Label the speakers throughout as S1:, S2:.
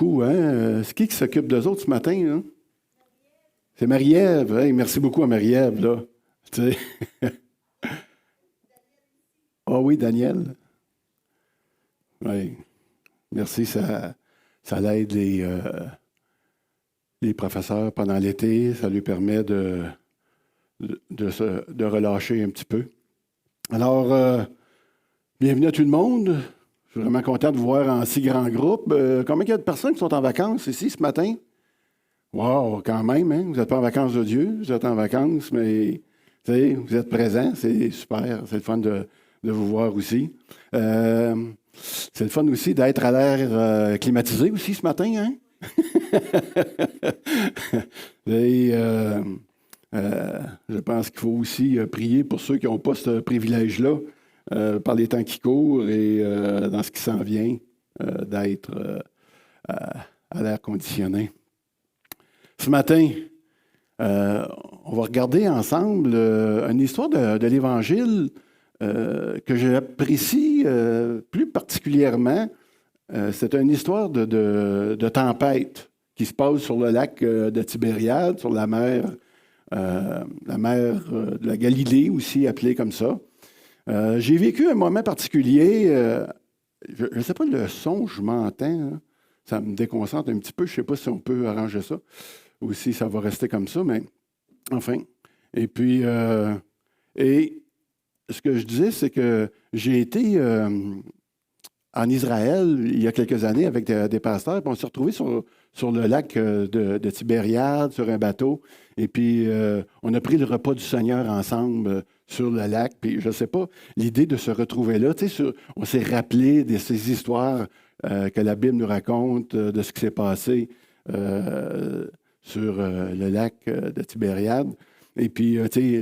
S1: beaucoup, hein? C'est qui s'occupe d'eux autres ce matin, hein? C'est Marie-Ève. Hey, merci beaucoup à Marie-Ève, là. Tu sais. Ah oui, Daniel. Oui. Merci, ça l'aide les professeurs pendant l'été. Ça lui permet de relâcher un petit peu. Alors, bienvenue à tout le monde. Je suis vraiment content de vous voir en si grand groupe. Combien il y a de personnes qui sont en vacances ici ce matin? Wow, quand même, hein? Vous n'êtes pas en vacances de Dieu, vous êtes en vacances, mais vous êtes présents, c'est super. C'est le fun de vous voir aussi. C'est le fun aussi d'être à l'air climatisé aussi ce matin, hein? Et, je pense qu'il faut aussi prier pour ceux qui n'ont pas ce privilège-là par les temps qui courent et dans ce qui s'en vient d'être à l'air conditionné. Ce matin, on va regarder ensemble une histoire de l'Évangile que j'apprécie plus particulièrement. C'est une histoire de tempête qui se passe sur le lac de Tibériade, sur la mer de la Galilée aussi, appelée comme ça. J'ai vécu un moment particulier. Je ne sais pas le son, je m'entends. Hein? Ça me déconcentre un petit peu. Je ne sais pas si on peut arranger ça ou si ça va rester comme ça, mais enfin. Et puis, et ce que je disais, c'est que j'ai été en Israël il y a quelques années avec des pasteurs, puis on s'est retrouvés sur le lac de Tibériade, sur un bateau. Et puis, on a pris le repas du Seigneur ensemble sur le lac. Puis, je ne sais pas, l'idée de se retrouver là, on s'est rappelé de ces histoires que la Bible nous raconte, de ce qui s'est passé sur le lac de Tibériade. Et puis,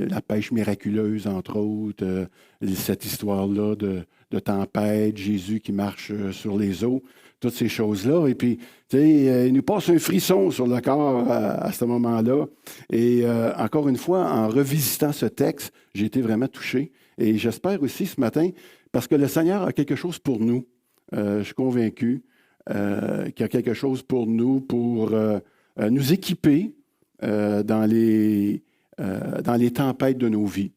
S1: la pêche miraculeuse, entre autres, cette histoire-là de tempête, Jésus qui marche sur les eaux, toutes ces choses-là. Et puis, il nous passe un frisson sur le corps à ce moment-là. Et encore une fois, en revisitant ce texte, j'ai été vraiment touché. Et j'espère aussi ce matin, parce que le Seigneur a quelque chose pour nous. Je suis convaincu qu'il y a quelque chose pour nous, pour nous équiper dans les tempêtes de nos vies.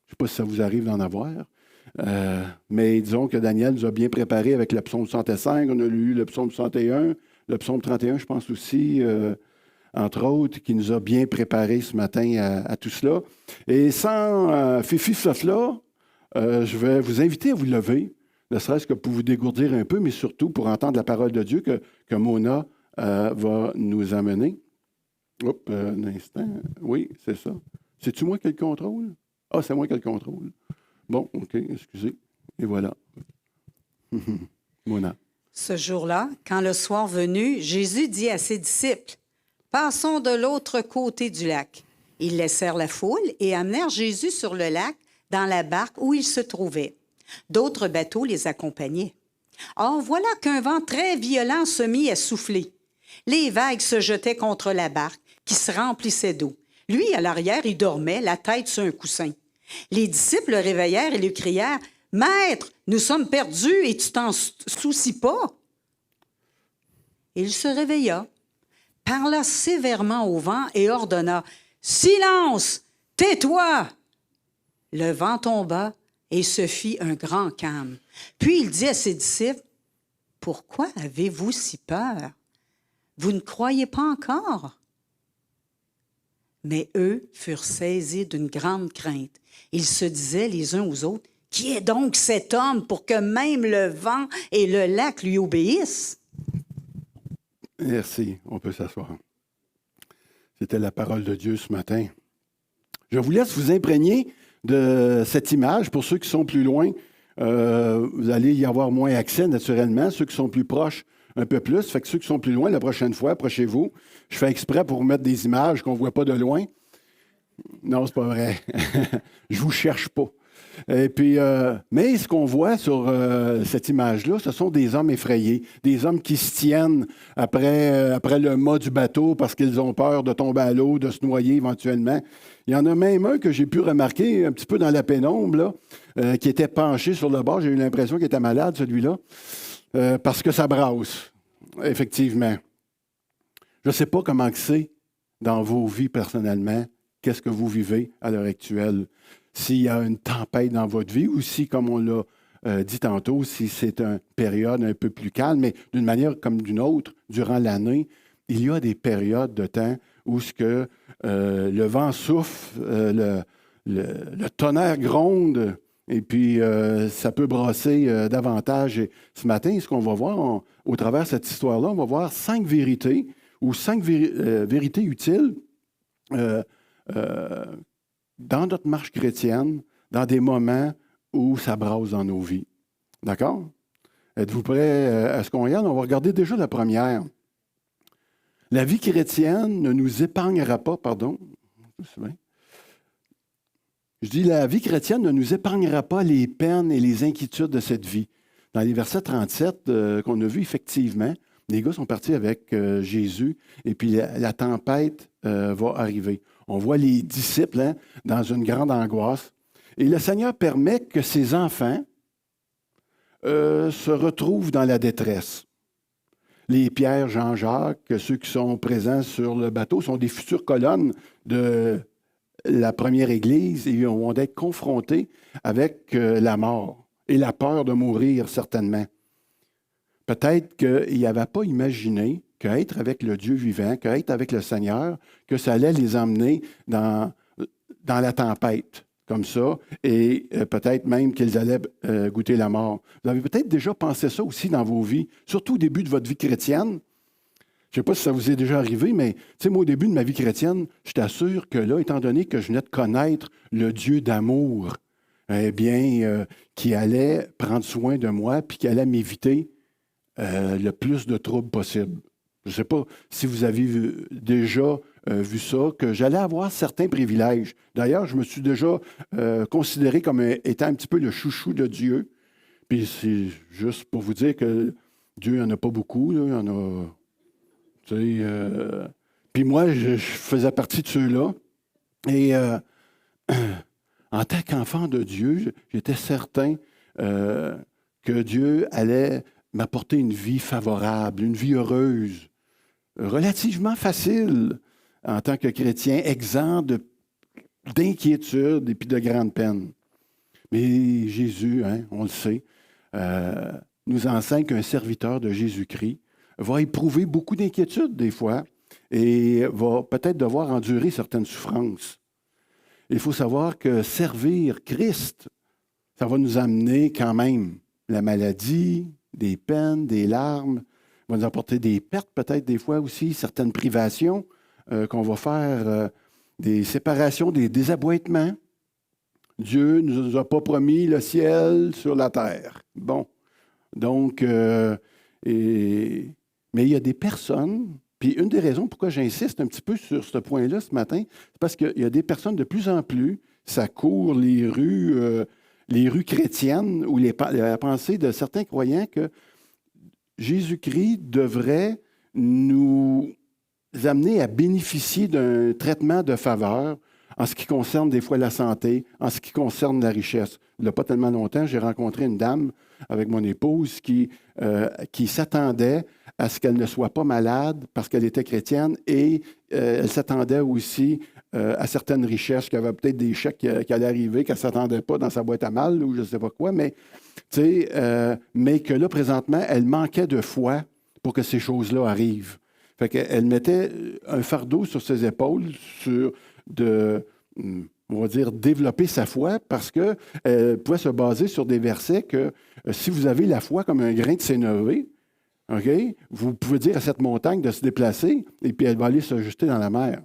S1: Je ne sais pas si ça vous arrive d'en avoir. Mais disons que Daniel nous a bien préparé avec le psaume 65, on a lu le psaume 61, le psaume 31, je pense aussi, entre autres, qui nous a bien préparé ce matin à tout cela. Et sans fifi-flafla, je vais vous inviter à vous lever, ne serait-ce que pour vous dégourdir un peu, mais surtout pour entendre la parole de Dieu que Mona va nous amener. Hop, un instant. Oui, c'est ça. C'est-tu moi qui ai le contrôle? Ah, c'est moi qui ai le contrôle. Bon, OK, excusez. Et voilà. Mona.
S2: Ce jour-là, quand le soir venu, Jésus dit à ses disciples, « Passons de l'autre côté du lac. » Ils laissèrent la foule et amenèrent Jésus sur le lac dans la barque où il se trouvait. D'autres bateaux les accompagnaient. Or, voilà qu'un vent très violent se mit à souffler. Les vagues se jetaient contre la barque qui se remplissait d'eau. Lui, à l'arrière, il dormait, la tête sur un coussin. Les disciples le réveillèrent et lui crièrent, « Maître, nous sommes perdus et tu t'en soucies pas. » Il se réveilla, parla sévèrement au vent et ordonna, « Silence! Tais-toi! » Le vent tomba et se fit un grand calme. Puis il dit à ses disciples, « Pourquoi avez-vous si peur? Vous ne croyez pas encore? » Mais eux furent saisis d'une grande crainte. Ils se disaient les uns aux autres, « Qui est donc cet homme pour que même le vent et le lac lui obéissent? »
S1: Merci, on peut s'asseoir. C'était la parole de Dieu ce matin. Je vous laisse vous imprégner de cette image. Pour ceux qui sont plus loin, vous allez y avoir moins accès naturellement. Ceux qui sont plus proches, un peu plus. Fait que ceux qui sont plus loin, la prochaine fois, approchez-vous. Je fais exprès pour vous mettre des images qu'on ne voit pas de loin. Non, c'est pas vrai. Je vous cherche pas. Et puis, mais ce qu'on voit sur cette image-là, ce sont des hommes effrayés, des hommes qui se tiennent après le mât du bateau parce qu'ils ont peur de tomber à l'eau, de se noyer éventuellement. Il y en a même un que j'ai pu remarquer un petit peu dans la pénombre, là, qui était penché sur le bord. J'ai eu l'impression qu'il était malade, celui-là, parce que ça brasse, effectivement. Je ne sais pas comment c'est dans vos vies personnellement, qu'est-ce que vous vivez à l'heure actuelle. S'il y a une tempête dans votre vie ou si, comme on l'a dit tantôt, si c'est une période un peu plus calme, mais d'une manière comme d'une autre, durant l'année, il y a des périodes de temps où le vent souffle, le tonnerre gronde, et puis ça peut brasser davantage. Et ce matin, ce qu'on va voir au travers de cette histoire-là, on va voir 5 vérités ou 5 vérités utiles dans notre marche chrétienne, dans des moments où ça brasse dans nos vies. D'accord? Êtes-vous prêts à ce qu'on y aille? On va regarder déjà la première. La vie chrétienne ne nous épargnera pas, Je dis, la vie chrétienne ne nous épargnera pas les peines et les inquiétudes de cette vie. Dans les versets 37 qu'on a vus, effectivement, les gars sont partis avec Jésus et puis la tempête va arriver. On voit les disciples dans une grande angoisse. Et le Seigneur permet que ses enfants se retrouvent dans la détresse. Les Pierre, Jean-Jacques, ceux qui sont présents sur le bateau, sont des futures colonnes de la première Église et ils vont être confrontés avec la mort et la peur de mourir, certainement. Peut-être qu'ils n'avaient pas imaginé qu'être avec le Dieu vivant, qu'être avec le Seigneur, que ça allait les emmener dans la tempête, comme ça, et peut-être même qu'ils allaient goûter la mort. Vous avez peut-être déjà pensé ça aussi dans vos vies, surtout au début de votre vie chrétienne. Je ne sais pas si ça vous est déjà arrivé, mais moi, au début de ma vie chrétienne, je t'assure que là, étant donné que je venais de connaître le Dieu d'amour, qui allait prendre soin de moi, puis qui allait m'éviter le plus de troubles possible. Je ne sais pas si vous avez déjà vu ça, que j'allais avoir certains privilèges. D'ailleurs, je me suis déjà considéré comme étant un petit peu le chouchou de Dieu. Puis c'est juste pour vous dire que Dieu, il n'y en a pas beaucoup. Là, il y en a... puis moi, je faisais partie de ceux-là. Et en tant qu'enfant de Dieu, j'étais certain que Dieu allait m'apporter une vie favorable, une vie heureuse, relativement facile en tant que chrétien, exempt d'inquiétude et puis de grandes peines. Mais Jésus, on le sait, nous enseigne qu'un serviteur de Jésus-Christ va éprouver beaucoup d'inquiétudes des fois et va peut-être devoir endurer certaines souffrances. Il faut savoir que servir Christ, ça va nous amener quand même la maladie, des peines, des larmes, va nous apporter des pertes peut-être des fois aussi, certaines privations qu'on va faire, des séparations, des désaboîtements. Dieu ne nous a pas promis le ciel sur la terre. Bon, donc, mais il y a des personnes, puis une des raisons pourquoi j'insiste un petit peu sur ce point-là ce matin, c'est parce qu'il y a des personnes de plus en plus, ça court les rues chrétiennes ou la pensée de certains croyants que Jésus-Christ devrait nous amener à bénéficier d'un traitement de faveur en ce qui concerne des fois la santé, en ce qui concerne la richesse. Il n'y a pas tellement longtemps, j'ai rencontré une dame avec mon épouse qui s'attendait à ce qu'elle ne soit pas malade parce qu'elle était chrétienne et elle s'attendait aussi à certaines richesses, qu'il y avait peut-être des chèques qui allaient arriver, qu'elle ne s'attendait pas dans sa boîte à mal ou je ne sais pas quoi, mais que là, présentement, elle manquait de foi pour que ces choses-là arrivent. Fait qu'elle mettait un fardeau sur ses épaules on va dire, développer sa foi parce qu'elle pouvait se baser sur des versets que si vous avez la foi comme un grain de sénévé, okay, vous pouvez dire à cette montagne de se déplacer et puis elle va aller se jeter dans la mer.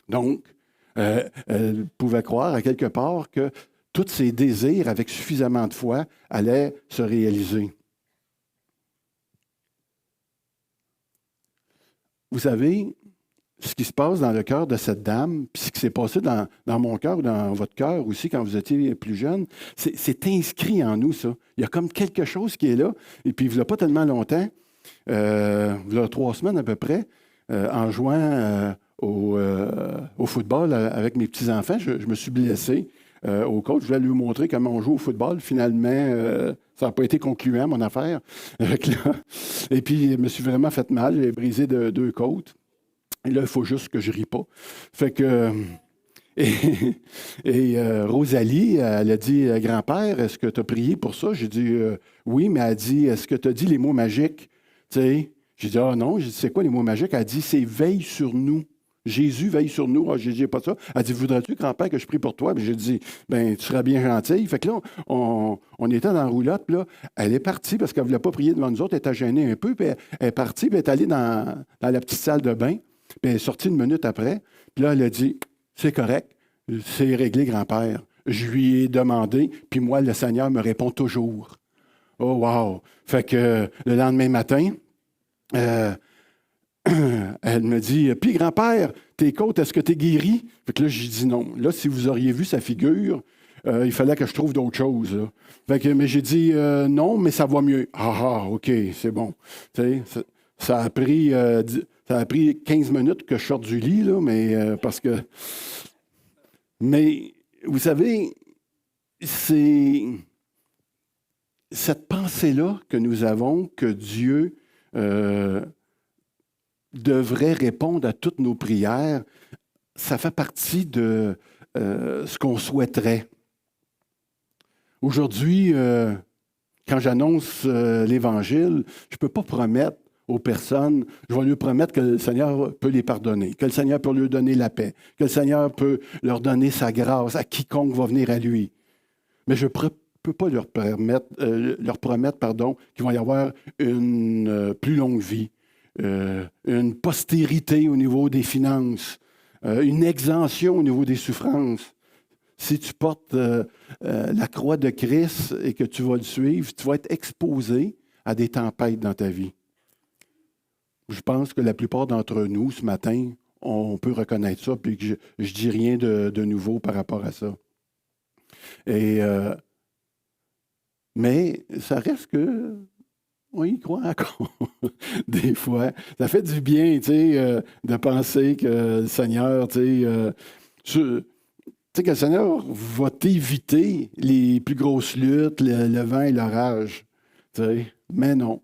S1: Donc, elle pouvait croire à quelque part que tous ses désirs avec suffisamment de foi allaient se réaliser. Vous savez, ce qui se passe dans le cœur de cette dame, puis ce qui s'est passé dans mon cœur ou dans votre cœur aussi quand vous étiez plus jeune, c'est inscrit en nous, ça. Il y a comme quelque chose qui est là. Et puis, il n'y a pas tellement longtemps, il y a 3 semaines à peu près, en jouant au football avec mes petits-enfants, je me suis blessé au coach. Je voulais lui montrer comment on joue au football. Finalement, ça n'a pas été concluant, mon affaire. Et puis, je me suis vraiment fait mal. J'ai brisé 2 côtes. Et là, il faut juste que je rie pas. Fait que... Et Rosalie, elle a dit, grand-père, est-ce que tu as prié pour ça? J'ai dit, oui, mais elle a dit, est-ce que tu as dit les mots magiques? Tu sais, j'ai dit, ah non, j'ai dit, c'est quoi les mots magiques? Elle a dit, c'est veille sur nous. Jésus veille sur nous. Ah, j'ai dit, pas ça. Elle a dit, voudrais-tu, grand-père, que je prie pour toi? Puis j'ai dit, ben, tu seras bien gentil. Fait que là, on était dans la roulotte, puis là, elle est partie parce qu'elle ne voulait pas prier devant nous autres, elle était gênée un peu, puis elle est partie, puis elle est allée dans la petite salle de bain, puis elle est sortie une minute après, puis là, elle a dit, c'est correct, c'est réglé, grand-père. Je lui ai demandé, puis moi, le Seigneur me répond toujours. Oh, wow! Fait que le lendemain matin, elle me dit, puis grand-père, tes côtes, est-ce que tu es guéri? Fait que là, j'ai dit non. Là, si vous auriez vu sa figure, il fallait que je trouve d'autres choses. Là. Fait que, mais j'ai dit non, mais ça va mieux. Ah, OK, c'est bon. Tu sais, ça a pris 15 minutes que je sorte du lit, là, mais parce que... Mais, vous savez, c'est cette pensée-là que nous avons, que Dieu devrait répondre à toutes nos prières, ça fait partie de ce qu'on souhaiterait. Aujourd'hui, quand j'annonce l'Évangile, je ne peux pas promettre aux personnes, je vais lui promettre que le Seigneur peut les pardonner, que le Seigneur peut leur donner la paix, que le Seigneur peut leur donner sa grâce à quiconque va venir à lui. Mais je ne peux pas leur promettre qu'il va y avoir une plus longue vie, une postérité au niveau des finances, une exemption au niveau des souffrances. Si tu portes la croix de Christ et que tu vas le suivre, tu vas être exposé à des tempêtes dans ta vie. Je pense que la plupart d'entre nous, ce matin, on peut reconnaître ça, puis que je ne dis rien de nouveau par rapport à ça. Mais ça reste que on y croit encore. Des fois, ça fait du bien, tu sais, de penser que le Seigneur, tu sais, que le Seigneur va t'éviter les plus grosses luttes, le vent et l'orage. Tu sais. Mais non.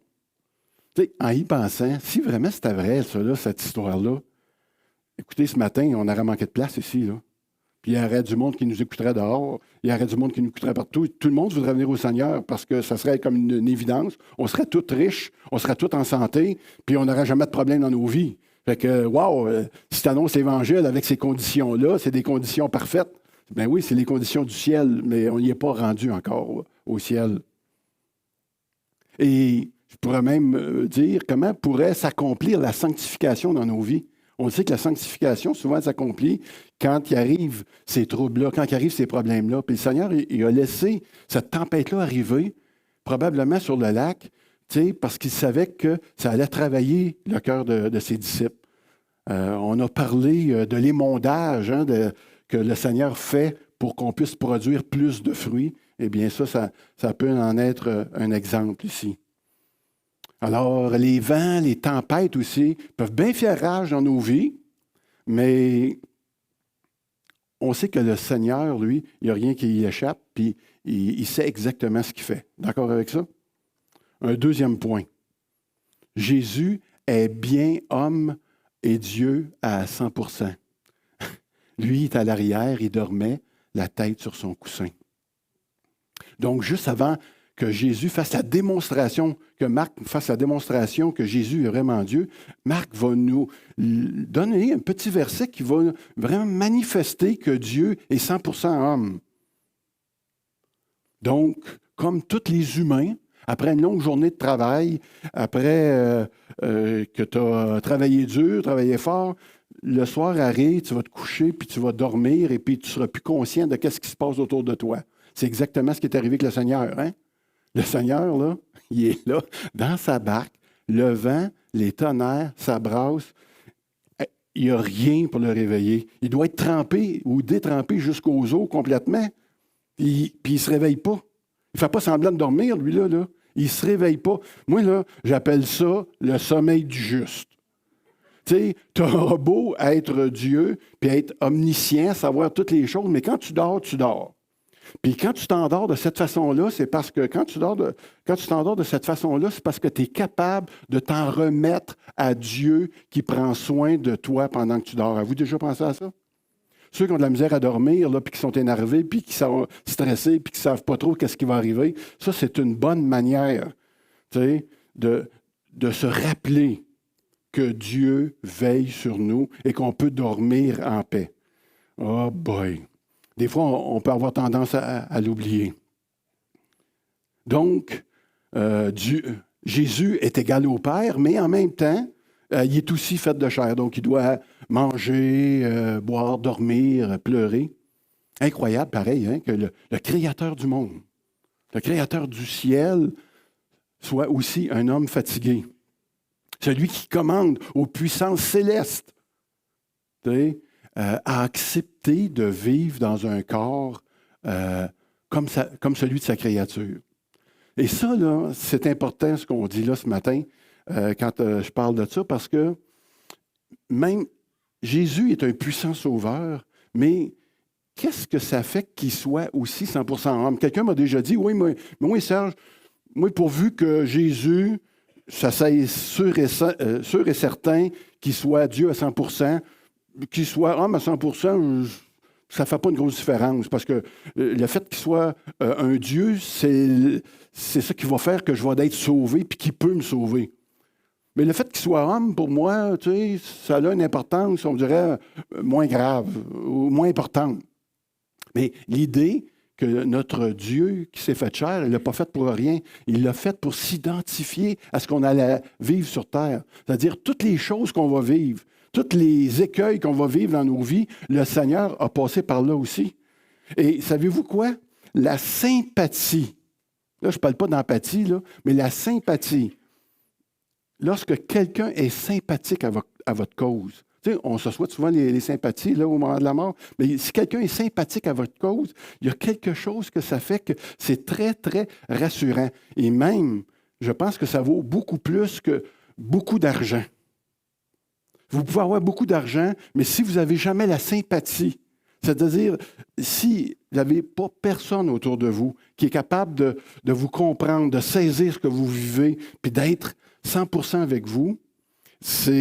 S1: Tu sais, en y pensant, si vraiment c'était vrai, ça, là, cette histoire-là, écoutez, ce matin, on aurait manqué de place ici, là. Puis il y aurait du monde qui nous écouterait dehors, il y aurait du monde qui nous écouterait partout. Tout le monde voudrait venir au Seigneur parce que ça serait comme une évidence. On serait tous riches, on serait tous en santé, puis on n'aurait jamais de problème dans nos vies. Fait que, wow, si tu annonces l'Évangile avec ces conditions-là, c'est des conditions parfaites. Ben oui, c'est les conditions du ciel, mais on n'y est pas rendu encore au ciel. Et je pourrais même dire comment pourrait s'accomplir la sanctification dans nos vies. On sait que la sanctification, souvent, s'accomplit quand il arrive ces troubles-là, quand il arrive ces problèmes-là. Puis le Seigneur, il a laissé cette tempête-là arriver, probablement sur le lac, parce qu'il savait que ça allait travailler le cœur de ses disciples. On a parlé de l'émondage que le Seigneur fait pour qu'on puisse produire plus de fruits. Eh bien, ça peut en être un exemple ici. Alors, les vents, les tempêtes aussi peuvent bien faire rage dans nos vies, mais on sait que le Seigneur, lui, il n'y a rien qui y échappe, puis il sait exactement ce qu'il fait. D'accord avec ça? Un deuxième point. Jésus est bien homme et Dieu à 100%. Lui, il est à l'arrière, il dormait, la tête sur son coussin. Donc, juste avant que Jésus fasse la démonstration, que Marc fasse la démonstration que Jésus est vraiment Dieu, Marc va nous donner un petit verset qui va vraiment manifester que Dieu est 100% homme. Donc, comme tous les humains, après une longue journée de travail, après que tu as travaillé dur, travaillé fort, le soir arrive, tu vas te coucher, puis tu vas dormir, et puis tu ne seras plus conscient de ce qui se passe autour de toi. C'est exactement ce qui est arrivé avec le Seigneur. Hein? Le Seigneur, là, il est là, dans sa barque, le vent, les tonnerres, sa brasse. Il n'y a rien pour le réveiller. Il doit être trempé ou détrempé jusqu'aux os complètement. Puis il ne se réveille pas. Il ne fait pas semblant de dormir, lui, là. Il ne se réveille pas. Moi, là, j'appelle ça le sommeil du juste. Tu sais, tu auras beau être Dieu, puis être omniscient, savoir toutes les choses, mais quand tu dors, tu dors. Puis quand tu t'endors de cette façon-là, c'est parce que quand tu t'endors de cette façon-là, c'est parce que tu es capable de t'en remettre à Dieu qui prend soin de toi pendant que tu dors. Avez-vous déjà pensé à ça? Ceux qui ont de la misère à dormir, là, puis qui sont énervés, puis qui sont stressés, puis qui ne savent pas trop qu'est-ce qui va arriver, ça, c'est une bonne manière, tu sais, de se rappeler que Dieu veille sur nous et qu'on peut dormir en paix. Oh boy! Des fois, on peut avoir tendance à l'oublier. Donc, Jésus est égal au Père, mais en même temps, il est aussi fait de chair. Donc, il doit manger, boire, dormir, pleurer. Incroyable, pareil, hein, que le Créateur du monde, le Créateur du ciel, soit aussi un homme fatigué. Celui qui commande aux puissances célestes, a accepté de vivre dans un corps comme celui de sa créature. Et ça, là, c'est important ce qu'on dit là ce matin quand je parle de ça, parce que même Jésus est un puissant sauveur, mais qu'est-ce que ça fait qu'il soit aussi 100% homme? Quelqu'un m'a déjà dit, oui, moi, Serge, moi, pourvu que Jésus, ça c'est sûr et certain qu'il soit Dieu à 100%, qu'il soit homme à 100%, ça ne fait pas une grosse différence, parce que le fait qu'il soit un Dieu, c'est ça qui va faire que je vais être sauvé, puis qu'il peut me sauver. Mais le fait qu'il soit homme, pour moi, tu sais, ça a une importance, on dirait, moins grave, ou moins importante. Mais l'idée que notre Dieu qui s'est fait chair, il ne l'a pas fait pour rien. Il l'a fait pour s'identifier à ce qu'on allait vivre sur terre. C'est-à-dire toutes les choses qu'on va vivre, tous les écueils qu'on va vivre dans nos vies, le Seigneur a passé par là aussi. Et savez-vous quoi? La sympathie, là je ne parle pas d'empathie, là, mais la sympathie, lorsque quelqu'un est sympathique à votre cause, tu sais, on se souhaite souvent les sympathies là, au moment de la mort, mais si quelqu'un est sympathique à votre cause, il y a quelque chose que ça fait que c'est très, très rassurant. Et même, je pense que ça vaut beaucoup plus que beaucoup d'argent. Vous pouvez avoir beaucoup d'argent, mais si vous n'avez jamais la sympathie, c'est-à-dire si vous n'avez pas personne autour de vous qui est capable de vous comprendre, de saisir ce que vous vivez, puis d'être 100% avec vous, ça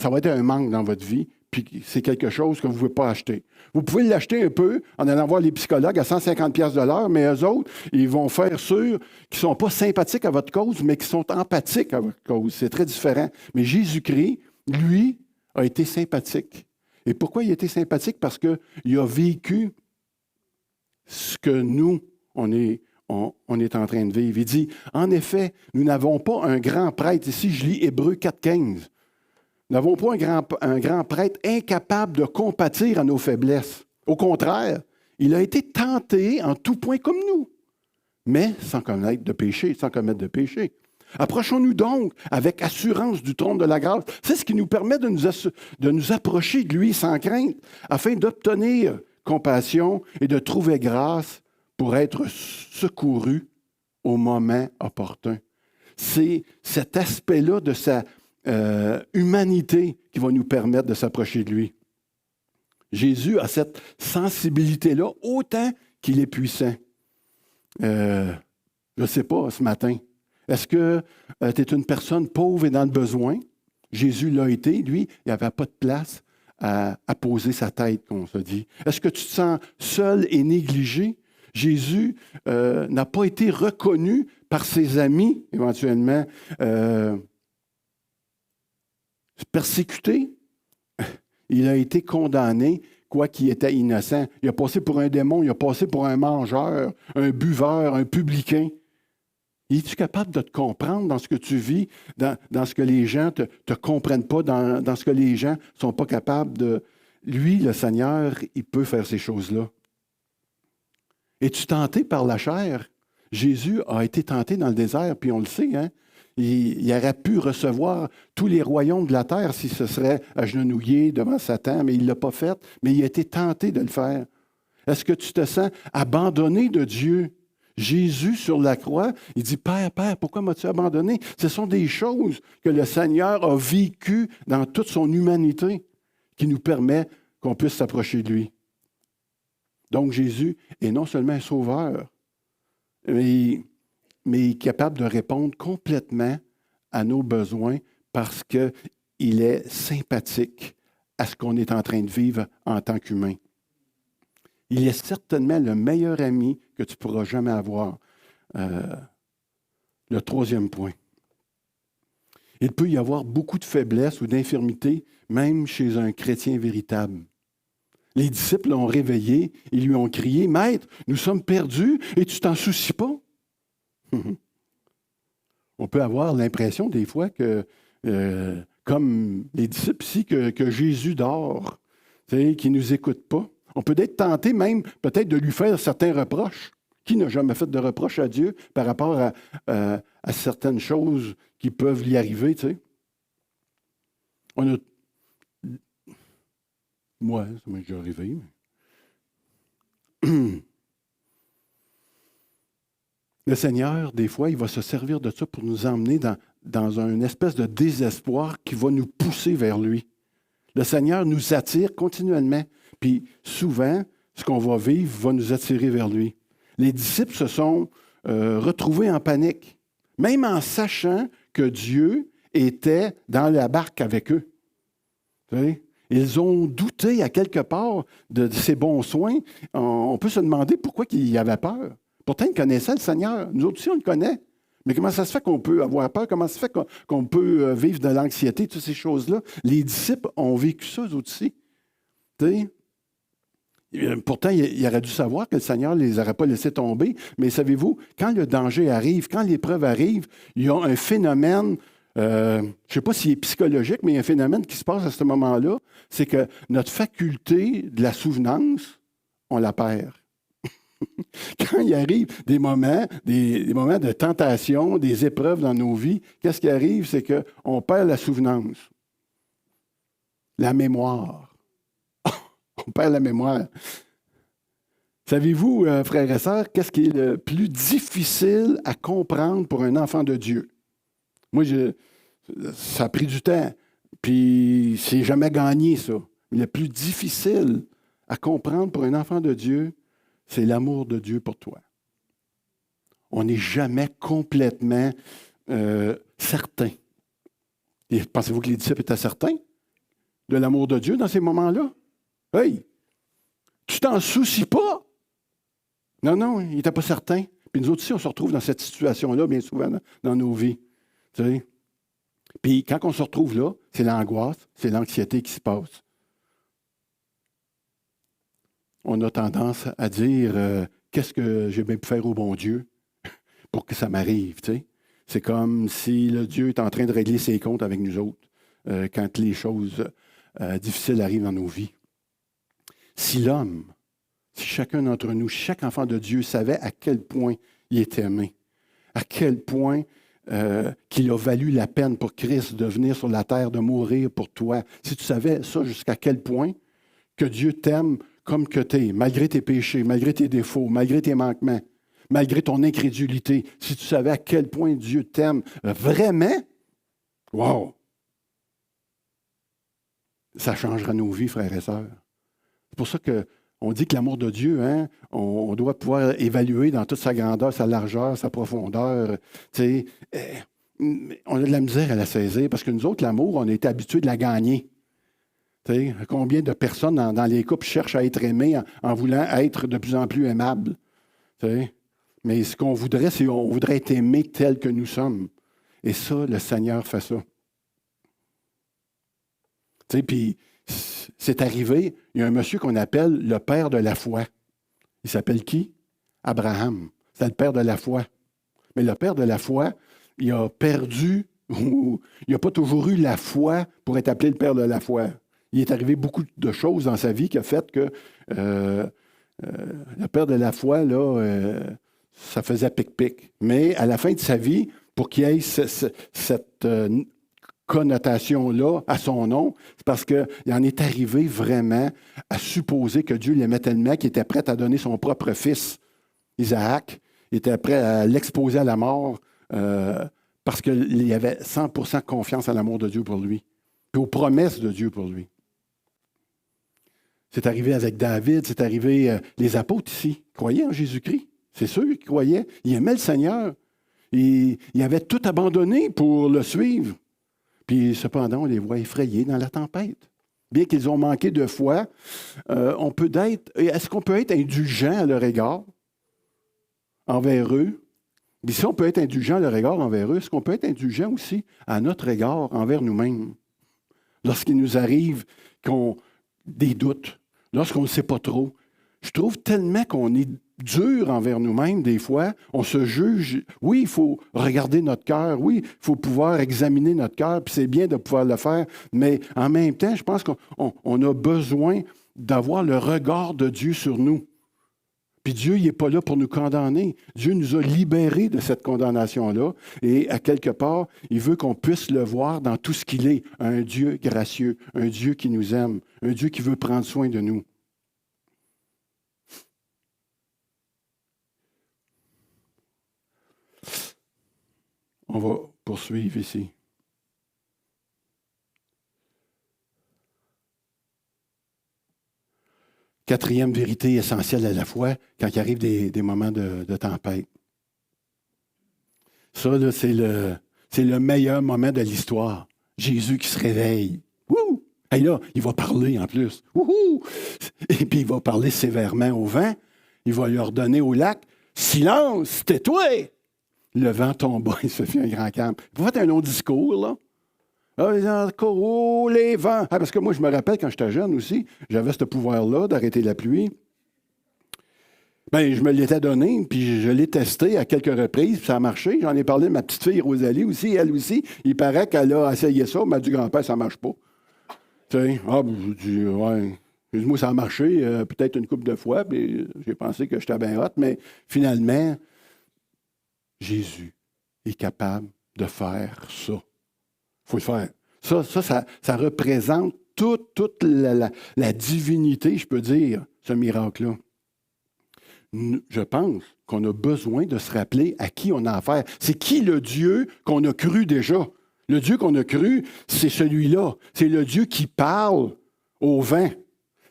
S1: va être un manque dans votre vie, puis c'est quelque chose que vous ne pouvez pas acheter. Vous pouvez l'acheter un peu en allant voir les psychologues à 150$ de l'heure, mais eux autres, ils vont faire sûr qu'ils ne sont pas sympathiques à votre cause, mais qu'ils sont empathiques à votre cause. C'est très différent. Mais Jésus-Christ, lui, a été sympathique. Et pourquoi il a été sympathique? Parce qu'il a vécu ce que nous, on est en train de vivre. Il dit, en effet, nous n'avons pas un grand prêtre. Ici, je lis Hébreux 4,15. Nous n'avons pas un grand prêtre incapable de compatir à nos faiblesses. Au contraire, il a été tenté en tout point comme nous, mais sans commettre de péché. Approchons-nous donc avec assurance du trône de la grâce. C'est ce qui nous permet de nous approcher de lui sans crainte, afin d'obtenir compassion et de trouver grâce pour être secouru au moment opportun. C'est cet aspect-là de sa humanité qui va nous permettre de s'approcher de lui. Jésus a cette sensibilité-là autant qu'il est puissant. Je ne sais pas, ce matin, est-ce que tu es une personne pauvre et dans le besoin? Jésus l'a été, lui, il n'y avait pas de place à poser sa tête, comme on se dit. Est-ce que tu te sens seul et négligé? Jésus n'a pas été reconnu par ses amis, éventuellement, persécuté. Il a été condamné, quoiqu'il était innocent. Il a passé pour un démon, il a passé pour un mangeur, un buveur, un publicain. Es-tu capable de te comprendre dans ce que tu vis, dans ce que les gens ne te comprennent pas, dans ce que les gens ne sont pas capables de... Lui, le Seigneur, il peut faire ces choses-là. Es-tu tenté par la chair? Jésus a été tenté dans le désert, puis on le sait, hein? Il aurait pu recevoir tous les royaumes de la terre s'il se serait agenouillé devant Satan, mais il ne l'a pas fait, mais il a été tenté de le faire. Est-ce que tu te sens abandonné de Dieu? Jésus, sur la croix, il dit, « Père, Père, pourquoi m'as-tu abandonné? » Ce sont des choses que le Seigneur a vécues dans toute son humanité qui nous permet qu'on puisse s'approcher de lui. Donc, Jésus est non seulement un sauveur, mais est capable de répondre complètement à nos besoins parce qu'il est sympathique à ce qu'on est en train de vivre en tant qu'humain. Il est certainement le meilleur ami que tu pourras jamais avoir. Le troisième point. Il peut y avoir beaucoup de faiblesses ou d'infirmités, même chez un chrétien véritable. Les disciples l'ont réveillé, ils lui ont crié, « Maître, nous sommes perdus et tu t'en soucies pas. » On peut avoir l'impression des fois que, comme les disciples ici, que Jésus dort, qu'il ne nous écoute pas. On peut être tenté même peut-être de lui faire certains reproches. Qui n'a jamais fait de reproches à Dieu par rapport à certaines choses qui peuvent lui arriver, tu sais? Moi, ça m'est déjà arrivé. Le Seigneur, des fois, il va se servir de ça pour nous emmener dans une espèce de désespoir qui va nous pousser vers lui. Le Seigneur nous attire continuellement. Puis souvent, ce qu'on va vivre va nous attirer vers lui. Les disciples se sont retrouvés en panique, même en sachant que Dieu était dans la barque avec eux. Vous savez? Ils ont douté à quelque part de ses bons soins. On peut se demander pourquoi ils avaient peur. Pourtant, ils connaissaient le Seigneur. Nous autres aussi, on le connaît. Mais comment ça se fait qu'on peut avoir peur? Comment ça se fait qu'on peut vivre de l'anxiété, toutes ces choses-là? Les disciples ont vécu ça, eux aussi. Tu sais? Pourtant, il aurait dû savoir que le Seigneur ne les aurait pas laissés tomber. Mais savez-vous, quand le danger arrive, quand l'épreuve arrive, il y a un phénomène, je ne sais pas s'il est psychologique, mais il y a un phénomène qui se passe à ce moment-là, c'est que notre faculté de la souvenance, on la perd. Quand il arrive des moments de tentation, des épreuves dans nos vies, qu'est-ce qui arrive? C'est qu'on perd la souvenance, la mémoire. On perd la mémoire. Savez-vous, frères et sœurs, qu'est-ce qui est le plus difficile à comprendre pour un enfant de Dieu? Moi, ça a pris du temps, puis c'est jamais gagné, ça. Mais le plus difficile à comprendre pour un enfant de Dieu, c'est l'amour de Dieu pour toi. On n'est jamais complètement certain. Et pensez-vous que les disciples étaient certains de l'amour de Dieu dans ces moments-là? Hey, tu t'en soucies pas? Non, il n'était pas certain. Puis nous autres aussi, on se retrouve dans cette situation-là bien souvent dans nos vies. Tu sais? Puis quand on se retrouve là, c'est l'angoisse, c'est l'anxiété qui se passe. On a tendance à dire qu'est-ce que j'ai bien pu faire au bon Dieu pour que ça m'arrive. Tu sais? C'est comme si le Dieu est en train de régler ses comptes avec nous autres quand les choses difficiles arrivent dans nos vies. Si chacun d'entre nous, chaque enfant de Dieu savait à quel point il est aimé, à quel point qu'il a valu la peine pour Christ de venir sur la terre, de mourir pour toi, si tu savais ça jusqu'à quel point que Dieu t'aime comme que tu es, malgré tes péchés, malgré tes défauts, malgré tes manquements, malgré ton incrédulité, si tu savais à quel point Dieu t'aime vraiment, wow! Ça changera nos vies, frères et sœurs. C'est pour ça qu'on dit que l'amour de Dieu, hein, on doit pouvoir évaluer dans toute sa grandeur, sa largeur, sa profondeur. On a de la misère à la saisir parce que nous autres, l'amour, on a été habitués de la gagner. T'sais, combien de personnes dans les couples cherchent à être aimées en voulant être de plus en plus aimables? T'sais? Mais ce qu'on voudrait, c'est qu'on voudrait être aimé tel que nous sommes. Et ça, le Seigneur fait ça. Puis, c'est arrivé, il y a un monsieur qu'on appelle le père de la foi. Il s'appelle qui? Abraham. C'est le père de la foi. Mais le père de la foi, il a perdu, il n'a pas toujours eu la foi pour être appelé le père de la foi. Il est arrivé beaucoup de choses dans sa vie qui a fait que le père de la foi, là, ça faisait pic-pic. Mais à la fin de sa vie, pour qu'il ait cette connotation-là à son nom, c'est parce qu'il en est arrivé vraiment à supposer que Dieu l'aimait tellement qu'il était prêt à donner son propre fils, Isaac. Il était prêt à l'exposer à la mort parce qu'il avait 100% confiance à l'amour de Dieu pour lui, puis aux promesses de Dieu pour lui. C'est arrivé avec David, c'est arrivé les apôtres ici. Ils croyaient en Jésus-Christ. C'est sûr qu'ils croyaient. Ils aimaient le Seigneur. Ils avaient tout abandonné pour le suivre. Puis cependant, on les voit effrayés dans la tempête. Bien qu'ils ont manqué de foi, est-ce qu'on peut être indulgent à leur égard, envers eux? Puis si on peut être indulgent à leur égard envers eux, est-ce qu'on peut être indulgent aussi à notre égard envers nous-mêmes? Lorsqu'il nous arrive des doutes, lorsqu'on ne sait pas trop, je trouve tellement qu'on est dur envers nous-mêmes des fois. On se juge. Oui, il faut regarder notre cœur. Oui, il faut pouvoir examiner notre cœur, puis c'est bien de pouvoir le faire. Mais en même temps, je pense qu'on a besoin d'avoir le regard de Dieu sur nous. Puis Dieu, il n'est pas là pour nous condamner. Dieu nous a libérés de cette condamnation-là. Et à quelque part, il veut qu'on puisse le voir dans tout ce qu'il est. Un Dieu gracieux, un Dieu qui nous aime, un Dieu qui veut prendre soin de nous. On va poursuivre ici. Quatrième vérité essentielle à la foi quand il arrive des moments de tempête. Ça, là, c'est le meilleur moment de l'histoire. Jésus qui se réveille. Wouh! Et là, il va parler en plus. Wouhou! Et puis il va parler sévèrement au vent. Il va lui ordonner au lac, « Silence, tais-toi! » Le vent tomba, il se fit un grand calme. Vous faites un long discours, là. Oh, les vents! Ah, parce que moi, je me rappelle, quand j'étais jeune aussi, j'avais ce pouvoir-là d'arrêter la pluie. Bien, je me l'étais donné, puis je l'ai testé à quelques reprises, puis ça a marché. J'en ai parlé à ma petite fille Rosalie aussi, elle aussi. Il paraît qu'elle a essayé ça, mais elle a dit, grand-père, ça ne marche pas. Tu sais, je dis, ouais. Moi, ça a marché peut-être une couple de fois, puis j'ai pensé que j'étais bien hot, mais finalement, Jésus est capable de faire ça. Il faut le faire. Ça représente toute la divinité, je peux dire, ce miracle-là. Je pense qu'on a besoin de se rappeler à qui on a affaire. C'est qui le Dieu qu'on a cru déjà? Le Dieu qu'on a cru, c'est celui-là. C'est le Dieu qui parle au vent.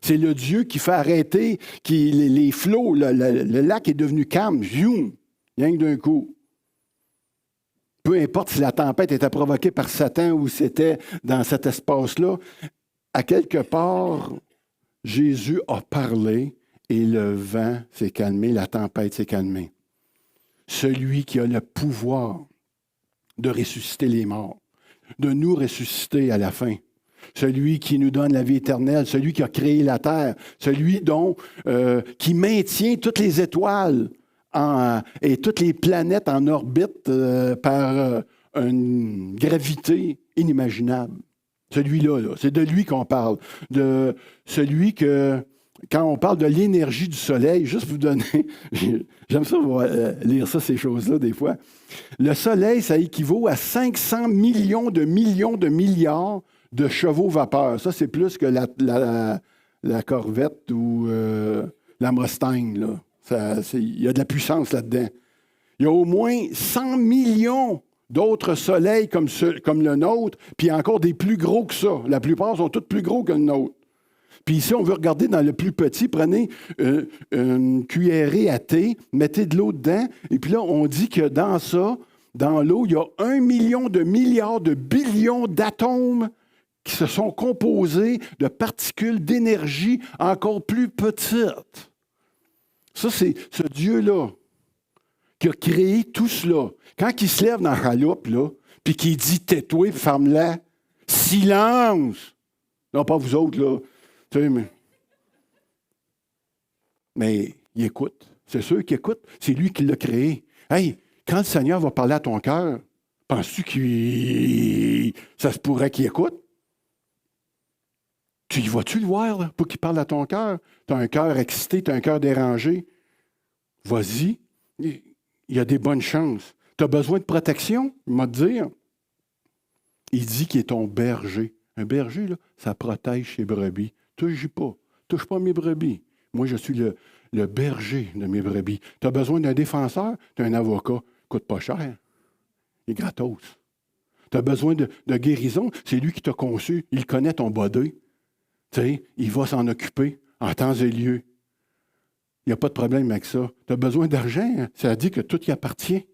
S1: C'est le Dieu qui fait arrêter les flots. Le lac est devenu calme. Zoom! Rien que d'un coup. Peu importe si la tempête était provoquée par Satan ou c'était dans cet espace-là, à quelque part, Jésus a parlé et le vent s'est calmé, la tempête s'est calmée. Celui qui a le pouvoir de ressusciter les morts, de nous ressusciter à la fin. Celui qui nous donne la vie éternelle, celui qui a créé la terre, celui qui maintient toutes les étoiles et toutes les planètes en orbite par une gravité inimaginable. Celui-là, c'est de lui qu'on parle. De celui que, quand on parle de l'énergie du soleil, juste vous donner, j'aime ça lire ça, ces choses-là, des fois. Le soleil, ça équivaut à 500 millions de milliards de chevaux vapeur. Ça, c'est plus que la Corvette ou la Mustang, là. Il y a de la puissance là-dedans. Il y a au moins 100 millions d'autres soleils comme le nôtre, puis encore des plus gros que ça. La plupart sont tous plus gros que le nôtre. Puis ici, on veut regarder dans le plus petit, prenez une cuillerée à thé, mettez de l'eau dedans, et puis là, on dit que dans l'eau, il y a 1 million de milliards de billions d'atomes qui se sont composés de particules d'énergie encore plus petites. Ça, c'est ce Dieu-là qui a créé tout cela. Quand il se lève dans la chaloupe, là, puis qu'il dit « tais-toi, ferme-la », silence! Non, pas vous autres, là. Tu sais, mais il écoute. C'est sûr qu'il écoute. C'est lui qui l'a créé. Hey, quand le Seigneur va parler à ton cœur, penses-tu ça se pourrait qu'il écoute? Tu y vas-tu le voir, là, pour qu'il parle à ton cœur? Tu as un cœur excité, tu as un cœur dérangé. Vas-y. Il y a des bonnes chances. Tu as besoin de protection, il m'a dit. Il dit qu'il est ton berger. Un berger, là, ça protège ses brebis. Touche pas. Touche pas mes brebis. Moi, je suis le berger de mes brebis. Tu as besoin d'un défenseur, tu as un avocat. Coûte pas cher. Il est gratos. Tu as besoin de guérison, c'est lui qui t'a conçu. Il connaît ton body. Tu sais, il va s'en occuper. en temps et lieu. Il n'y a pas de problème avec ça. Tu as besoin d'argent, hein? Ça dit que tout y appartient.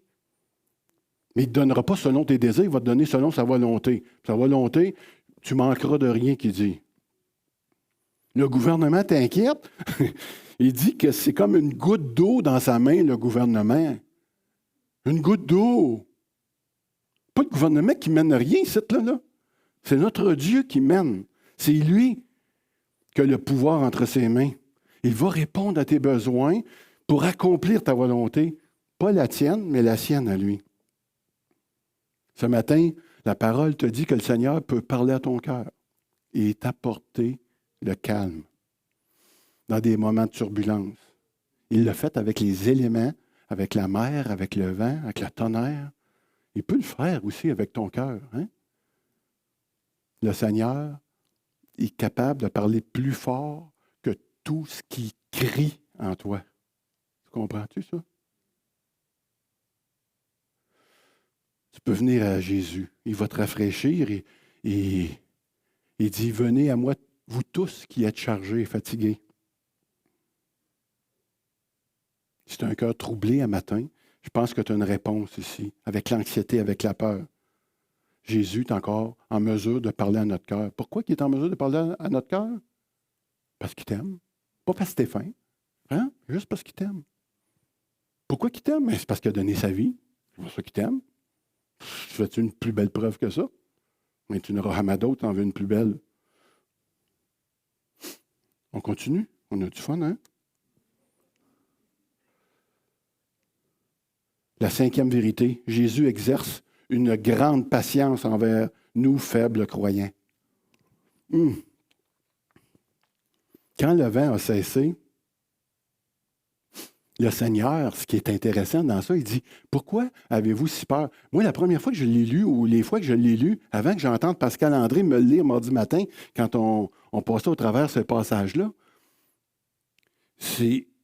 S1: Mais il ne te donnera pas selon tes désirs, il va te donner selon sa volonté. Sa volonté, tu manqueras de rien, qu'il dit. Le gouvernement t'inquiète. Il dit que c'est comme une goutte d'eau dans sa main, le gouvernement. Une goutte d'eau. Pas le gouvernement qui mène rien, là. C'est notre Dieu qui mène. C'est lui qui a le pouvoir entre ses mains. Il va répondre à tes besoins pour accomplir ta volonté. Pas la tienne, mais la sienne à lui. Ce matin, la parole te dit que le Seigneur peut parler à ton cœur et t'apporter le calme dans des moments de turbulence. Il l'a fait avec les éléments, avec la mer, avec le vent, avec le tonnerre. Il peut le faire aussi avec ton cœur. Hein? Le Seigneur est capable de parler plus fort que tout ce qui crie en toi. Tu comprends-tu ça? Tu peux venir à Jésus. Il va te rafraîchir et il dit, venez à moi, vous tous qui êtes chargés et fatigués. Si tu as un cœur troublé un matin, je pense que tu as une réponse ici, avec l'anxiété, avec la peur. Jésus est encore en mesure de parler à notre cœur. Pourquoi il est en mesure de parler à notre cœur? Parce qu'il t'aime. Pas parce que t'es fin. Hein? Juste parce qu'il t'aime. Pourquoi qu'il t'aime? C'est parce qu'il a donné sa vie. C'est pour ça qu'il t'aime. Fais-tu une plus belle preuve que ça? Mais tu n'auras jamais d'autre, t'en veux une plus belle. On continue? On a du fun, hein? La cinquième vérité, Jésus exerce une grande patience envers nous, faibles croyants. Quand le vent a cessé, le Seigneur, ce qui est intéressant dans ça, il dit, pourquoi avez-vous si peur? Moi, la première fois que je l'ai lu, ou les fois que je l'ai lu, avant que j'entende Pascal André me le lire mardi matin, quand on passait au travers ce passage-là,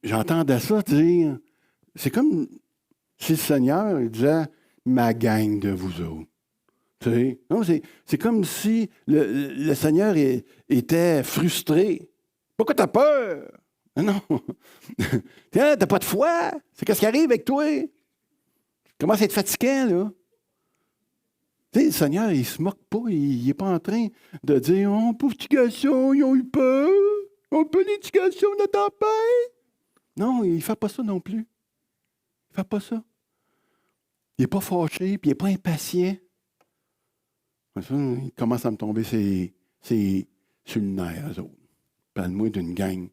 S1: j'entendais ça dire, c'est comme si le Seigneur disait, ma gang de vous autres. Tu sais? Non, c'est comme si le Seigneur était frustré. Pourquoi tu as peur? Non. Tiens, t'as pas de foi. C'est qu'est-ce qui arrive avec toi? Comment c'est être fatiguant, là? Tu sais, le Seigneur, il se moque pas. Il n'est pas en train de dire, oh, pauvre petit garçon, ils ont eu peur. Un peu d'éducation de tempête. Non, il ne fait pas ça non plus. Il ne fait pas ça. Il n'est pas fâché, puis il n'est pas impatient. Il commence à me tomber sur le nerf, eux autres. Parle-moi d'une gang.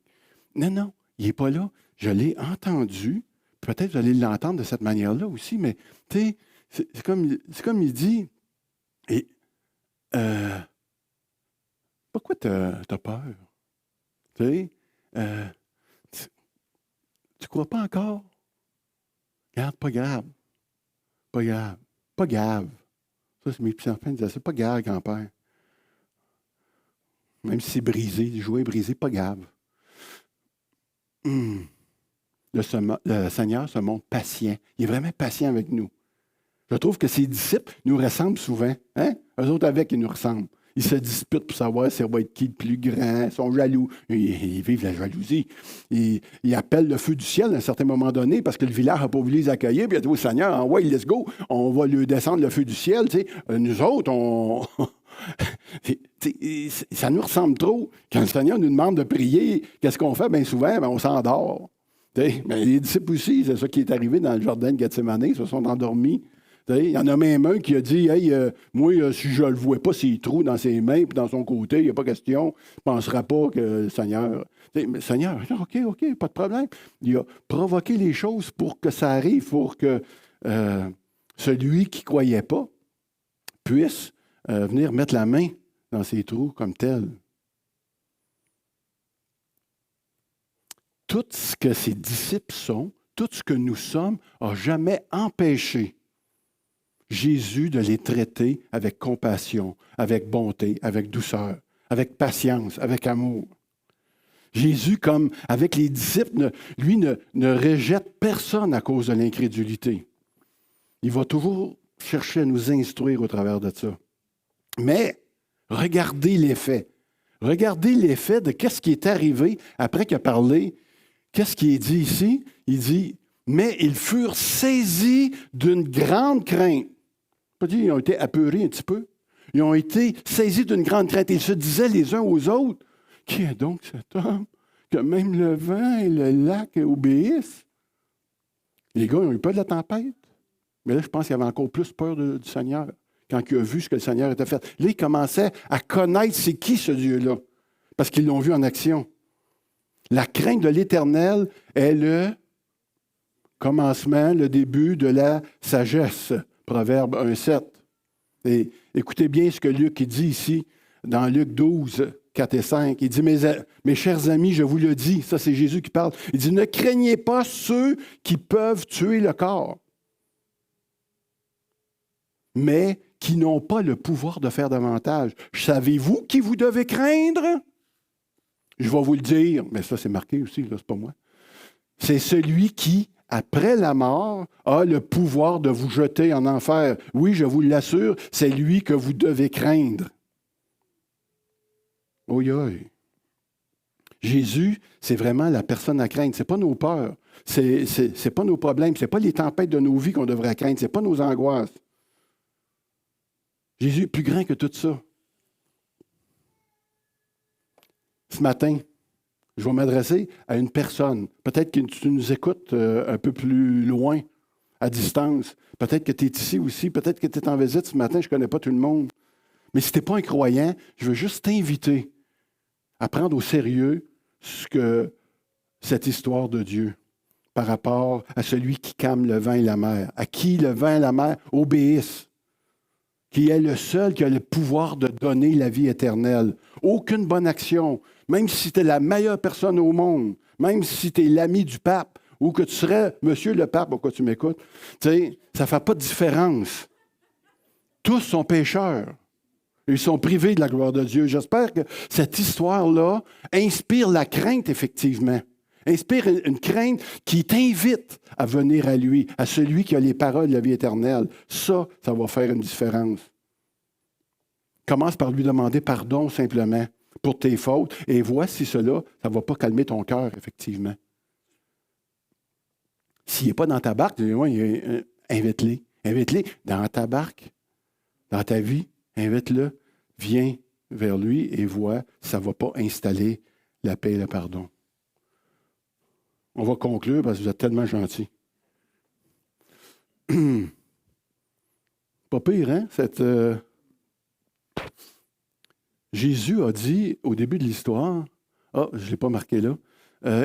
S1: Non, il n'est pas là. Je l'ai entendu. Peut-être que vous allez l'entendre de cette manière-là aussi, mais tu sais, c'est comme il dit. Et pourquoi tu as peur? Tu sais, tu crois pas encore? Regarde, pas grave. Pas grave. Pas grave. Ça, c'est mes petits-enfants disaient, c'est pas grave, grand-père. Même si c'est brisé, le jouet est brisé, pas grave. Le Seigneur se montre patient. Il est vraiment patient avec nous. Je trouve que ses disciples nous ressemblent souvent. Hein? Eux autres avec, ils nous ressemblent. Ils se disputent pour savoir si ça va être qui le plus grand. Ils sont jaloux. Ils vivent la jalousie. Ils appellent le feu du ciel à un certain moment donné parce que le village n'a pas voulu les accueillir. Puis il a dit au Seigneur, envoie, let's go. On va lui descendre le feu du ciel. Tu sais. Nous autres, ça nous ressemble trop. Quand le Seigneur nous demande de prier, qu'est-ce qu'on fait? Bien souvent, on s'endort. Les disciples aussi, c'est ça qui est arrivé dans le jardin de Gethsémane, ils se sont endormis. Il y en a même un qui a dit, hey, moi, si je ne le vois pas, s'il trou dans ses mains et dans son côté, il n'y a pas question, je ne penserai pas que le Seigneur. Mais le Seigneur, OK, pas de problème. Il a provoqué les choses pour que ça arrive, pour que celui qui ne croyait pas puisse venir mettre la main dans ses trous comme tel. Tout ce que ses disciples sont, tout ce que nous sommes, n'a jamais empêché Jésus de les traiter avec compassion, avec bonté, avec douceur, avec patience, avec amour. Jésus, comme avec les disciples, lui ne rejette personne à cause de l'incrédulité. Il va toujours chercher à nous instruire au travers de ça. Mais regardez les faits. Regardez l'effet de qu'est-ce qui est arrivé après qu'il a parlé. Qu'est-ce qui est dit ici? Il dit, mais ils furent saisis d'une grande crainte. Pas dit, ils ont été apeurés un petit peu. Ils ont été saisis d'une grande crainte. Ils se disaient les uns aux autres, qui est donc cet homme que même le vent et le lac obéissent? Les gars, ils ont eu peur de la tempête. Mais là, je pense qu'il y avait encore plus peur du Seigneur quand il a vu ce que le Seigneur était fait. Là, ils commençaient à connaître c'est qui ce Dieu-là, parce qu'ils l'ont vu en action. La crainte de l'Éternel est le commencement, le début de la sagesse. Proverbe 1,7. Et écoutez bien ce que Luc dit ici, dans Luc 12, 4 et 5. Il dit, mes chers amis, je vous le dis, ça c'est Jésus qui parle, il dit, ne craignez pas ceux qui peuvent tuer le corps, mais qui n'ont pas le pouvoir de faire davantage. Savez-vous qui vous devez craindre? Je vais vous le dire, mais ça c'est marqué aussi, là, c'est pas moi. C'est celui qui, après la mort, a le pouvoir de vous jeter en enfer. Oui, je vous l'assure, c'est lui que vous devez craindre. Oi, oi. Jésus, c'est vraiment la personne à craindre. Ce n'est pas nos peurs, c'est pas nos problèmes, ce n'est pas les tempêtes de nos vies qu'on devrait craindre, ce n'est pas nos angoisses. Jésus est plus grand que tout ça. Ce matin, je vais m'adresser à une personne. Peut-être que tu nous écoutes un peu plus loin, à distance. Peut-être que tu es ici aussi. Peut-être que tu es en visite ce matin. Je ne connais pas tout le monde. Mais si tu n'es pas un croyant, je veux juste t'inviter à prendre au sérieux cette histoire de Dieu par rapport à celui qui calme le vent et la mer, à qui le vent et la mer obéissent, qui est le seul qui a le pouvoir de donner la vie éternelle. Aucune bonne action, même si tu es la meilleure personne au monde, même si tu es l'ami du pape, ou que tu serais monsieur le pape, pourquoi tu m'écoutes, ça ne fait pas de différence. Tous sont pécheurs. Ils sont privés de la gloire de Dieu. J'espère que cette histoire-là inspire la crainte, effectivement. Inspire une crainte qui t'invite à venir à lui, à celui qui a les paroles de la vie éternelle. Ça va faire une différence. Commence par lui demander pardon simplement pour tes fautes et vois si cela, ça ne va pas calmer ton cœur, effectivement. S'il n'est pas dans ta barque, invite-les. Invite-les dans ta barque, dans ta vie. Invite-le, viens vers lui et vois si ça ne va pas installer la paix et le pardon. On va conclure parce que vous êtes tellement gentils. Pas pire, hein? Jésus a dit au début de l'histoire, je ne l'ai pas marqué là,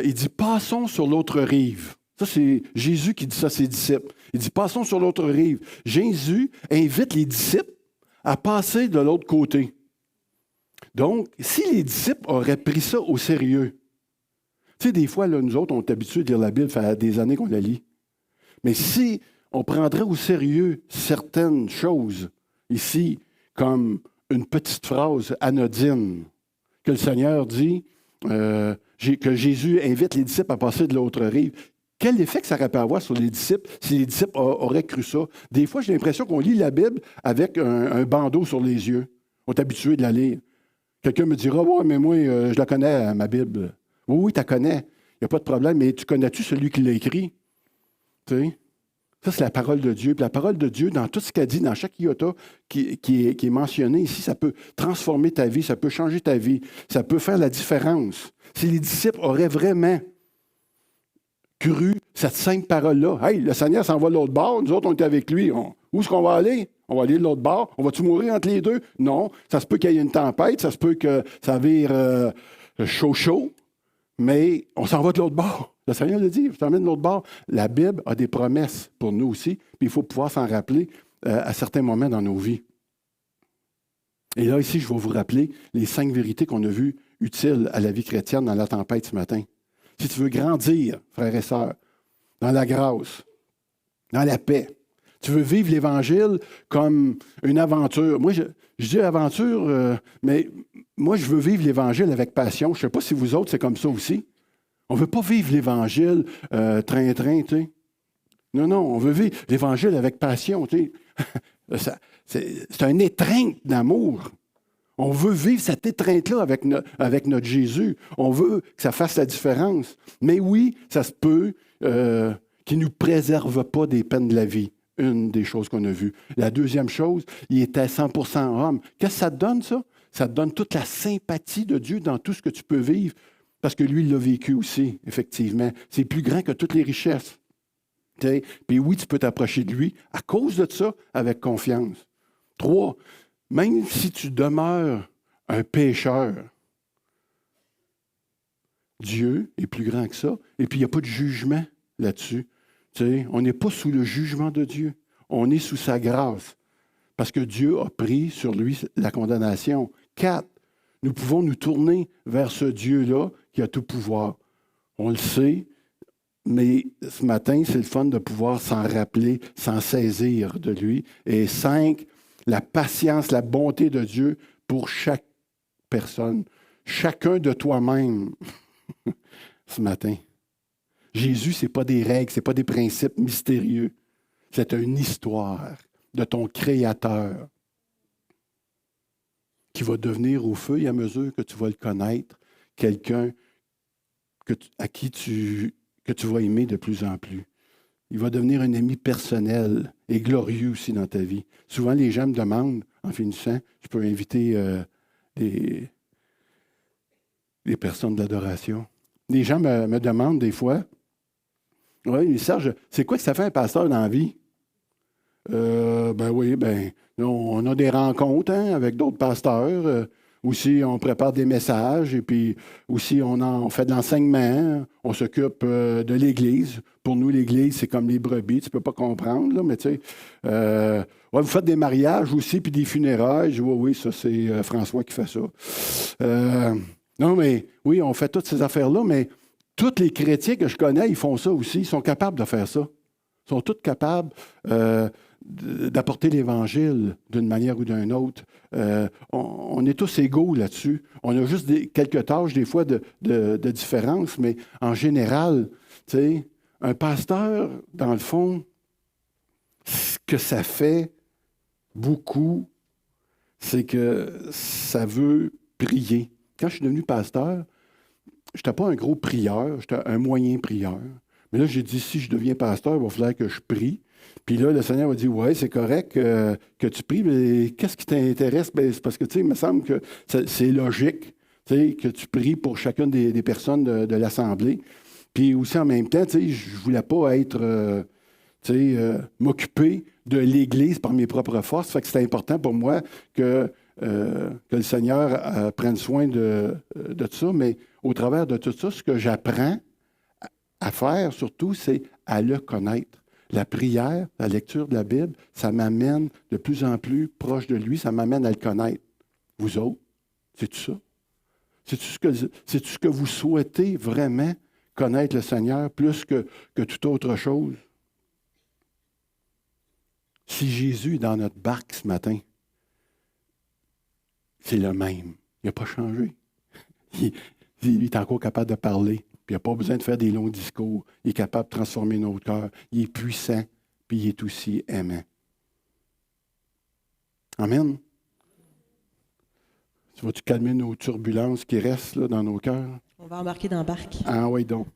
S1: il dit « Passons sur l'autre rive ». Ça, c'est Jésus qui dit ça à ses disciples. Il dit « Passons sur l'autre rive ». Jésus invite les disciples à passer de l'autre côté. Donc, si les disciples auraient pris ça au sérieux, tu sais, des fois, là, nous autres, on est habitués de lire la Bible, ça fait des années qu'on la lit. Mais si on prendrait au sérieux certaines choses ici, comme une petite phrase anodine, que le Seigneur dit, que Jésus invite les disciples à passer de l'autre rive, quel effet que ça aurait pu avoir sur les disciples si les disciples auraient cru ça? Des fois, j'ai l'impression qu'on lit la Bible avec un bandeau sur les yeux. On est habitué de la lire. Quelqu'un me dira, « Ouais, mais moi, je la connais, ma Bible. » Oui, tu la connais. Il n'y a pas de problème, mais tu connais-tu celui qui l'a écrit? Tu sais? Ça, c'est la parole de Dieu. Puis la parole de Dieu, dans tout ce qu'elle dit, dans chaque iota qui est mentionné ici, ça peut transformer ta vie, ça peut changer ta vie, ça peut faire la différence. Si les disciples auraient vraiment cru cette simple parole-là, « Hey, le Seigneur s'en va de l'autre bord, nous autres, on est avec lui. Où est-ce qu'on va aller? On va aller de l'autre bord. On va-tu mourir entre les deux? Non. Ça se peut qu'il y ait une tempête, ça se peut que ça vire chaud. Mais on s'en va de l'autre bord. Le Seigneur le dit, je t'emmène de l'autre bord. La Bible a des promesses pour nous aussi, puis il faut pouvoir s'en rappeler à certains moments dans nos vies. Et là, ici, je vais vous rappeler les 5 vérités qu'on a vues utiles à la vie chrétienne dans la tempête ce matin. Si tu veux grandir, frères et sœurs, dans la grâce, dans la paix, tu veux vivre l'Évangile comme une aventure. Moi, je dis aventure, mais moi, je veux vivre l'Évangile avec passion. Je ne sais pas si vous autres, c'est comme ça aussi. On ne veut pas vivre l'Évangile train-train, tu sais. Non, on veut vivre l'Évangile avec passion, tu sais. C'est un étreinte d'amour. On veut vivre cette étreinte-là avec notre Jésus. On veut que ça fasse la différence. Mais oui, ça se peut qu'il ne nous préserve pas des peines de la vie. Une des choses qu'on a vues. La deuxième chose, il était 100% homme. Qu'est-ce que ça te donne, ça? Ça te donne toute la sympathie de Dieu dans tout ce que tu peux vivre. Parce que lui, il l'a vécu aussi, effectivement. C'est plus grand que toutes les richesses. T'sais? Puis oui, tu peux t'approcher de lui à cause de ça, avec confiance. 3, même si tu demeures un pécheur, Dieu est plus grand que ça. Et puis, il n'y a pas de jugement là-dessus. T'sais? On n'est pas sous le jugement de Dieu. On est sous sa grâce. Parce que Dieu a pris sur lui la condamnation. 4, nous pouvons nous tourner vers ce Dieu-là qui a tout pouvoir. On le sait, mais ce matin, c'est le fun de pouvoir s'en rappeler, s'en saisir de lui. Et 5, la patience, la bonté de Dieu pour chaque personne. Chacun de toi-même ce matin. Jésus, ce n'est pas des règles, ce n'est pas des principes mystérieux. C'est une histoire de ton Créateur qui va devenir au fur et à mesure que tu vas le connaître, quelqu'un que tu vas aimer de plus en plus. Il va devenir un ami personnel et glorieux aussi dans ta vie. Souvent, les gens me demandent, en finissant, je peux inviter des personnes d'adoration. Les gens me demandent des fois, « Oui, Serge, c'est quoi que ça fait un pasteur dans la vie? » On a des rencontres avec d'autres pasteurs. Aussi, on prépare des messages et puis aussi, on fait de l'enseignement. On s'occupe de l'Église. Pour nous, l'Église, c'est comme les brebis. Tu ne peux pas comprendre, là, mais tu sais. Vous faites des mariages aussi puis des funérailles. Je dis, oui, ça, c'est François qui fait ça. Non, mais oui, on fait toutes ces affaires-là, mais tous les chrétiens que je connais, ils font ça aussi. Ils sont capables de faire ça. Ils sont tous capables d'apporter l'Évangile d'une manière ou d'une autre. On est tous égaux là-dessus. On a juste quelques tâches, des fois, de différence, mais en général, tu sais, un pasteur, dans le fond, ce que ça fait beaucoup, c'est que ça veut prier. Quand je suis devenu pasteur, je n'étais pas un gros prieur, j'étais un moyen prieur. Mais là, j'ai dit, si je deviens pasteur, il va falloir que je prie. Puis là, le Seigneur m'a dit, ouais, c'est correct que tu pries, mais qu'est-ce qui t'intéresse? Ben, c'est parce que, tu sais, il me semble que c'est logique, tu sais, que tu pries pour chacune des personnes de l'Assemblée. Puis aussi, en même temps, tu sais, je ne voulais pas être, m'occuper de l'Église par mes propres forces. Fait que c'est important pour moi que le Seigneur prenne soin de tout ça. Mais au travers de tout ça, ce que j'apprends à faire, surtout, c'est à le connaître. La prière, la lecture de la Bible, ça m'amène de plus en plus proche de lui, ça m'amène à le connaître. Vous autres, c'est-tu ça? C'est-tu ce que vous souhaitez vraiment connaître le Seigneur plus que toute autre chose? Si Jésus est dans notre barque ce matin, c'est le même. Il n'a pas changé. Il est encore capable de parler. Puis il n'a pas besoin de faire des longs discours. Il est capable de transformer nos cœurs. Il est puissant, puis il est aussi aimant. Amen. Tu vas-tu calmer nos turbulences qui restent là, dans nos cœurs?
S3: On va embarquer dans la barque.
S1: Ah oui, donc.